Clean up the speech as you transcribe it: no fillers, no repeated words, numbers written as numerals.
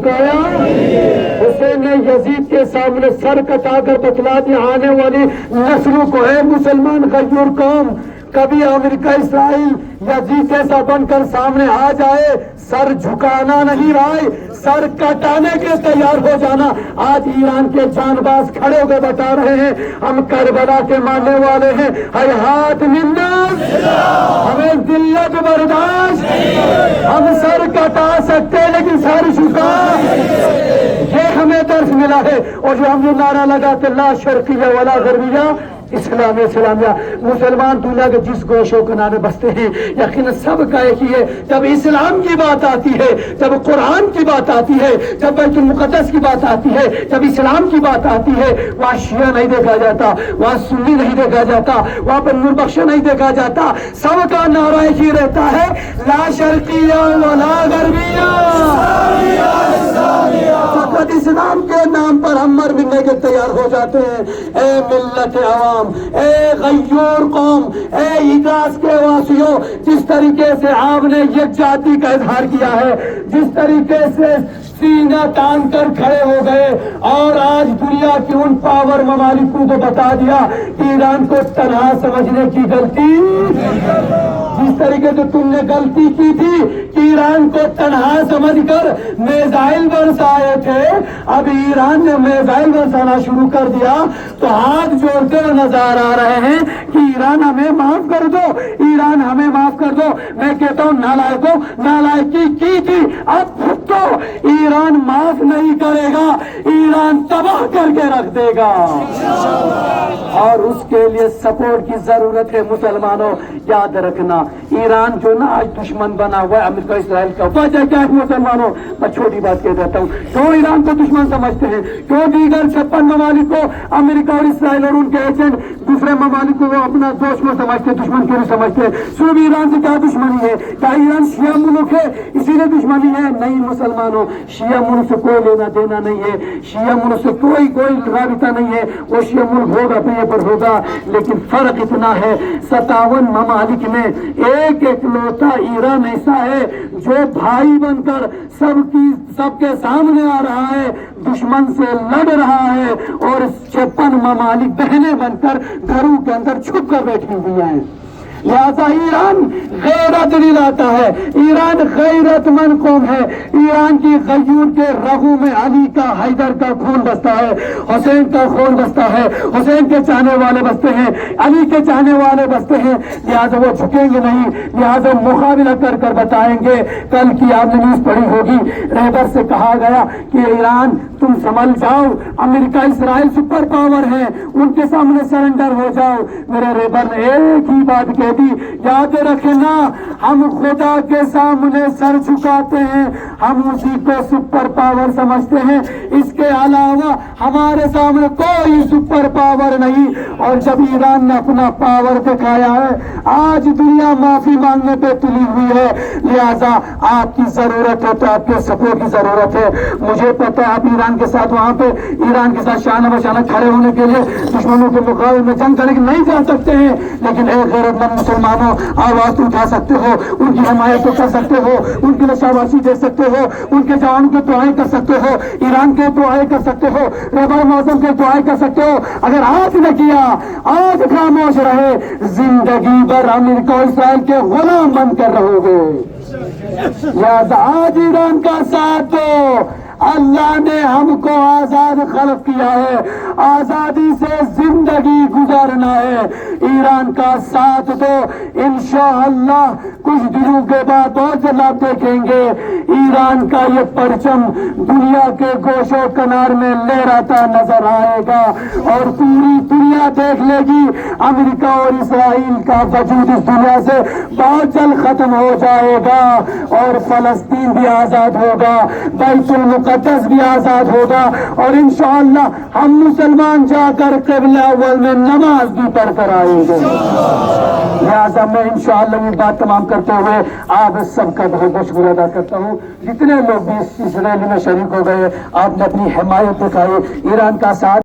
جھکایا؟ حسین نے یزید کے سامنے سر کٹا کر بتلا دیا آنے والی نسلوں کو، اے مسلمان غیور قوم، کبھی امریکہ اسرائیل یزید جیسا بن کر سامنے آ جائے، سر جھکانا نہیں بھائی، سر کٹانے کے تیار ہو جانا۔ آج ایران کے جان باز کھڑے ہو کے بتا رہے ہیں ہم کربلا کے ماننے والے ہیں، ہیہات منت، ہمیں ذلت برداشت، ہم سر کٹا سکتے لیکن سر جھکا، یہ ہمیں درس ملا ہے۔ اور جو ہم جو نعرہ لگاتے لا شرقیہ ولا غربیہ اسلام اسلامیہ، مسلمان دنیا کے جس گوشوں کنارے بستے ہیں یقیناً سب کا ایک ہی ہے، جب اسلام کی بات آتی ہے، جب قرآن کی بات آتی ہے، جب بیت المقدس کی بات آتی ہے، جب اسلام کی بات آتی ہے، وہاں شیعہ نہیں دیکھا جاتا، وہاں سنی نہیں دیکھا جاتا، وہاں پر نور بخش نہیں دیکھا جاتا، سب کا نعرہ ایک ہی رہتا ہے لا شرقیہ ولا غربیہ، فقط اسلام کے نام پر ہم مر ملنے کے تیار ہو جاتے ہیں۔ اے ملت عوام، اے غیور قوم، اے اجاز کے واسیوں، جس طریقے سے آپ نے یکجہتی کا اظہار کیا ہے، جس طریقے سے سینہ تان کر کھڑے ہو گئے اور آج دنیا کی ان پاور ممالکوں کو بتا دیا کہ ایران کو تنہا سمجھنے کی غلطی، جس طریقے سے تم نے غلطی کی تھی کہ ایران کو تنہا سمجھ کر میزائل برسائے تھے، اب ایران نے میزائل برسانا شروع کر دیا تو ہاتھ جوڑتے ہوئے نظر آ رہے ہیں کہ ایران ہمیں معاف کر دو، ایران ہمیں معاف کر دو۔ میں کہتا ہوں نالائکوں، نالائکی کی تھی، اب تو ایران معاف نہیں کرے گا، ایران تباہ کر کے رکھ دے گا، اور اس کے لیے سپورٹ کی ضرورت ہے۔ مسلمانوں یاد رکھنا، ایران جو نا آج دشمن بنا ہوا ہے امریکہ اسرائیل کا، وجہ کیا ہے مسلمانوں؟ میں چھوٹی بات کہہ دیتا ہوں، کیوں ایران کو دشمن سمجھتے ہیں؟ کیوں دیگر 56 ممالک کو امریکہ اور اسرائیل اور ان کے ایجنٹ دوسرے ممالک کو اپنا دوست میں سمجھتے، دشمن کیوں نہیں سمجھتے؟ صرف ایران سے کیا دشمنی ہے؟ کیا ایران شیعہ ملک ہے اسی لیے دشمنی ہے؟ نہیں مسلمانوں، شیعہ ملک سے کوئی لینا دینا نہیں ہے، شیعہ ملک سے کوئی رابطہ نہیں ہے، وہ شیعہ ملک ہوگا پہ پر ہوگا، لیکن فرق اتنا ہے 57 ممالک میں ایک اکلوتا ایران ایسا ہے جو بھائی بن کر سب کے سامنے آ رہا ہے، دشمن سے لڑ رہا ہے، اور 56 ممالک بہنیں بن کر گھروں کے اندر چھپ کر بیٹھی ہوئی ہیں۔ لہذا ایران غیرت دلاتا ہے، ایران غیرت مند قوم ہے، ایران کی غیور کے رگوں میں علی کا، حیدر کا خون بستا ہے، حسین کا خون بستا ہے، حسین کے چاہنے والے بستے ہیں، علی کے چاہنے والے بستے ہیں، لہذا وہ جھکیں گے نہیں، لہذا مقابلہ کر کر بتائیں گے۔ کل کی آپ نے نیوز پڑھی ہوگی، رہبر سے کہا گیا کہ ایران تم سنبھل جاؤ، امریکہ اسرائیل سپر پاور ہیں، ان کے سامنے سرنڈر ہو جاؤ۔ میرے رہبر نے ایک ہی بات کہہ دی، یاد رکھنا ہم خدا کے سامنے سر جھکاتے ہیں، ہم اسی کو سپر پاور سمجھتے ہیں، اس کے علاوہ ہمارے سامنے کوئی سپر پاور نہیں۔ اور جب ایران نے اپنا پاور دکھایا ہے، آج دنیا معافی مانگنے پہ تلی ہوئی ہے، لہذا آپ کی ضرورت ہے تو آپ کے سپورٹ کی ضرورت ہے۔ مجھے پتہ ہے آپ ایران کے ساتھ وہاں پہ ایران کے ساتھ شانہ بشانہ کھڑے ہونے کے لیے دشمنوں کے مقابلے میں جنگ کرنے کے نہیں جا سکتے ہیں، لیکن ایک غیرت مند مسلمانوں آواز اٹھا سکتے ہو، ان کی حمایت کر سکتے ہو، ان کی شاباشی دے سکتے ہو، ان کے جوانوں کی دعائیں کر سکتے ہو، ایران کے دعائیں کر سکتے ہو، رہبر معظم کے دعائیں کر سکتے ہو۔ اگر آج نہ کیا، آج خاموش رہے، زندگی بھر امریکہ اور اسرائیل کے غلام بن کر رہو گے۔ لہذا آج ایران کا ساتھ دو، اللہ نے ہم کو آزاد خلق کیا ہے، آزادی سے زندگی گزارنا ہے، ایران کا ساتھ دو، انشاءاللہ کچھ دنوں کے بعد اور جب آپ دیکھیں گے ایران کا یہ پرچم دنیا کے گوش و کنار میں لہراتا نظر آئے گا، اور پوری دنیا دیکھ لے گی امریکہ اور اسرائیل کا وجود اس دنیا سے بہت جلد ختم ہو جائے گا، اور فلسطین بھی آزاد ہوگا، بیت المقدس بھی آزاد ہوگا، اور انشاءاللہ ہم مسلمان جا کر قبلہ اول میں نماز بھی پڑھ کر آئیں گے۔ لہذا میں انشاءاللہ یہ بات تمام کرتے ہوئے آپ سب کا بہت بہت شکریہ ادا کرتا ہوں۔ جتنے لوگ بھی اس ریلی میں شریک ہو گئے، آپ نے اپنی حمایت دکھائی، ایران کا ساتھ